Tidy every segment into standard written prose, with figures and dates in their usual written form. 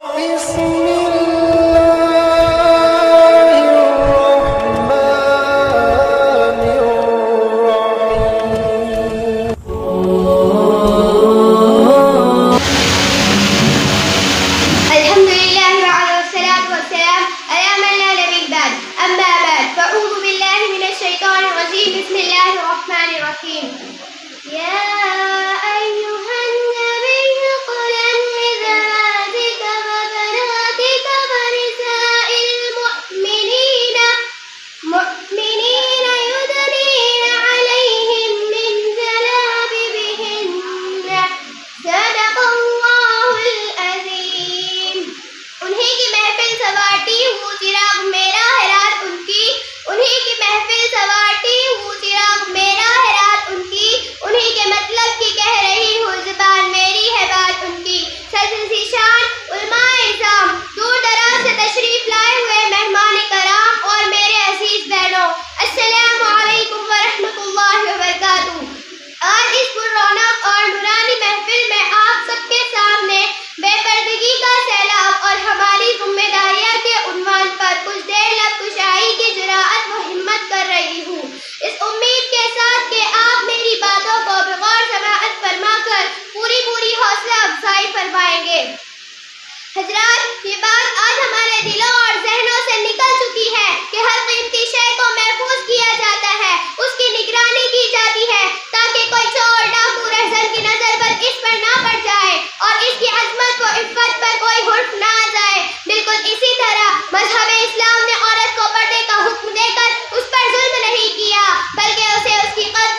بسم الله الرحمن الرحيم. يا أيها النبي قل لأزواجك وبناتك ونساء المؤمنين يدنين عليهم من جلابيبهن صدق الله العظيم. انہیں کی محفل سواٹی ہوں چراغ میرا ہے رات ان کی، انہیں کی محفل سواٹی ہوں چراغ میرا ہے رات ان کی، انہیں کے مطلب کی کہہ رہی ہوں زبان میری ہے بات ان کی. سلسلہ شان علماء اعظام، دور دراز سے تشریف لائے ہوئے مہمان کرام اور میرے عزیز بہنوں، السلام علیکم ورحمۃ اللہ وبرکاتہ. آج اس پر رونق اور نورانی محفل میں آپ سب کے سامنے بے پردگی کا سیلاب اور ہماری ذمہ داریاں کے عنوان پر کچھ دیر لب کشائی کی جرأت و ہمت کر رہی ہوں، اس امید کے ساتھ کہ آپ میری باتوں کو بغور سماعت فرما کر پوری حوصلہ افزائی فرمائیں گے. حضرات، یہ بات آج ہمارے دلوں اور ذہنوں سے نکل چکی ہے کہ ہر قیمتی شے کو محفوظ کیا جاتا ہے، اس کی نگرانی کی جاتی ہے تاکہ کوئی چور ڈاکو رہزن کی نظر پر اس پر نہ پڑ جائے اور اس کی عظمت و عفت پر کوئی حرف نہ آ جائے. بالکل اسی طرح مذہب اسلام نے عورت کو پردے کا حکم دے کر اس پر ظلم نہیں کیا، بلکہ اسے اس کی قدر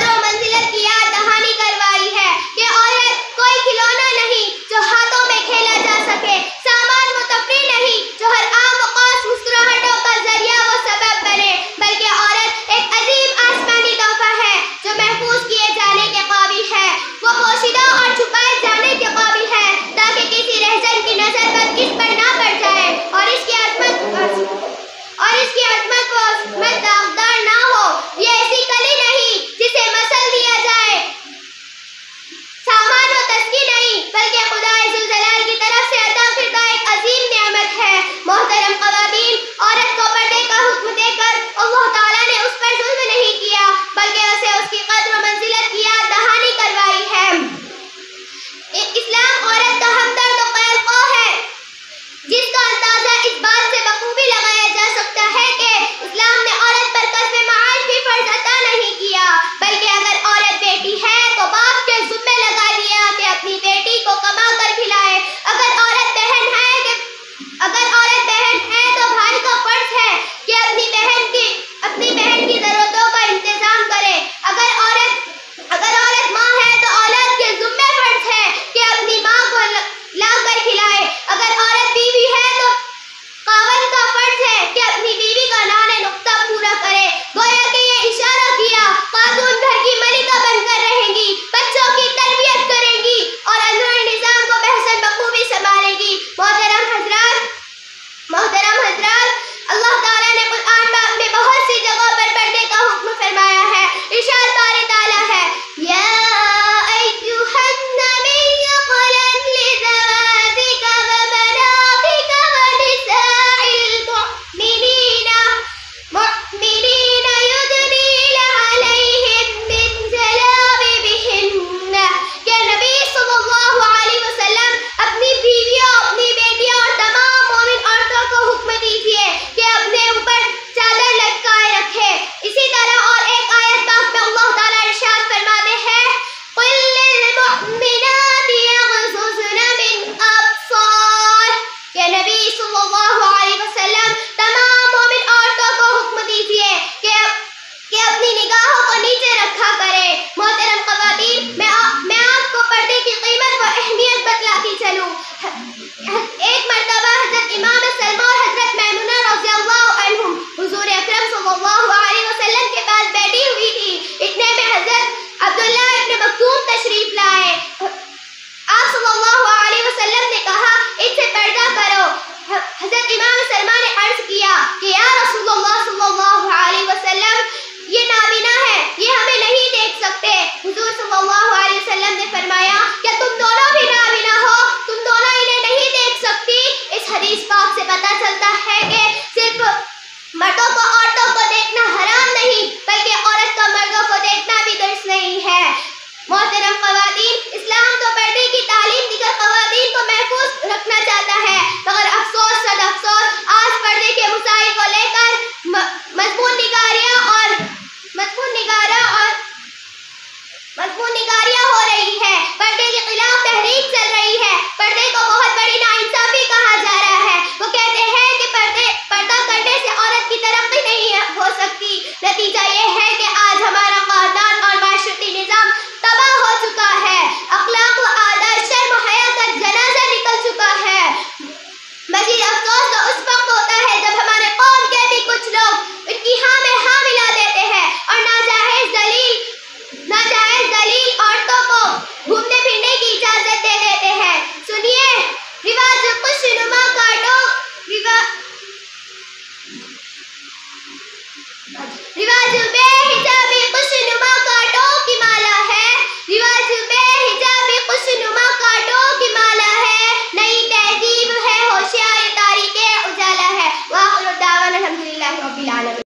و منزلت کی یاد دہانی کروائی ہے کہ عورت کوئی کھلونا نہیں جو ہاتھوں میں کھیلا جا سکے، سامان متفری نہیں جو ہر آن و خاص مسکراہٹوں کا ذریعہ و سبب بنے، بلکہ عورت ایک عظیم آسمانی تحفہ ہے جو محفوظ کیے جانے کے قابل ہے، وہ پوشیدہ اور چھپائے جانے کے قابل ہے تاکہ کسی رہزن کی نظر پر اس پر نہ پڑ جائے اور اس کی عظمت و عصمت داغدار نہ ہو. یہ ایسی کلی نہیں جسے مسل دیا جائے، سامان و تسکی نہیں، بلکہ خدا ذوالجلال کی طرف سے عطا کردہ ایک عظیم نعمت ہے. محترم خواتین، عورت کو پردے کا حکم دے کر اللہ تعالیٰ نے اس پر ظلم نہیں کیا، بلکہ اسے اس کی قدر و منزلت کی یاد دہانی کروائی ہے. اسلام عورت کا ہمدرد و خیر خواہ ہے، جس کا اندازہ اس بات سے بخوبی لگایا جا سکتا ہے کہ اسلام نے عورت پر کسب معاش بھی فرض عطا نہیں کیا، بلکہ اگر عورت بیٹی ہے تو باپ کے ذمہ لگا دیا کہ اپنی بیٹی کو کما کر کھلائے. اگر عورت بہن ہے تو بھائی کا فرض ہے کہ اپنی بہن کی ضرورتوں کا انتظام کرے. اگر عورت ماں ہے تو اولاد کے ذمہ فرض ہے کہ اپنی ماں کو لا کر کھلائے. اگر عورت بیوی ہے تو خاوند کا فرض ہے کہ اپنی بیوی کا نان نقطہ پورا کرے. گویا کہ یہ اشارہ کیا خاتون گھر کی ملکہ بن کر رہیں گی، بچوں کی تربیت کریں گی اور اندرونی نظام کو بحسن بخوبی سنبھالیں گی. محترم حضرات، اللہ تعالیٰ نے قرآن پاک میں بہت سی جگہوں پر پردے کا حکم فرمایا ہے. ارشاد باری تعالیٰ ہے، یا ایھا النبی قل لأزواجک وبناتک ونساء المؤمنین یدنین علیہم من جلابیبہن. کہ نبی صلی اللہ علیہ وسلم اپنی بیویوں، اپنی بیٹیوں اور تمام مومن عورتوں کو حکم دیجیے کہ اپنے اوپر چادر لٹکائے رکھے. اسی طرح اور ایک آیت پاک میں اللہ تعالیٰ ارشاد فرماتے ہیں، قل للمؤمنات یغضضن من ابصار. کہ نبی صلی اللہ علیہ وسلم تمام مومن عورتوں کو حکم دیجیے کہ اپنی نگاہوں کو نیچے رکھا کرے. محترم خواتین، میں آپ کو پردے کی قیمت و اہمیت بتلاتی چلوں. ایک مرتبہ حضرت امام سلمہ اور حضرت میمونہ رضی اللہ عنہم حضور اکرم صلی اللہ علیہ وسلم کے پاس بیٹھی ہوئی تھی. اتنے میں حضرت عبداللہ ابن مکتوم تشریف لائے. آپ صلی اللہ علیہ وسلم نے کہا، ان سے پردہ کرو. حضرت امام سلمہ نے عرض کیا کہ یا رسول اللہ صلی اللہ علیہ وسلم، یہ نابینا ہے، یہ ہمیں نہیں دیکھ سکتے. حضور صلی اللہ علیہ وسلم نے فرمایا، کیا تم دونوں بھی نابینا ہو؟ رب العالمين.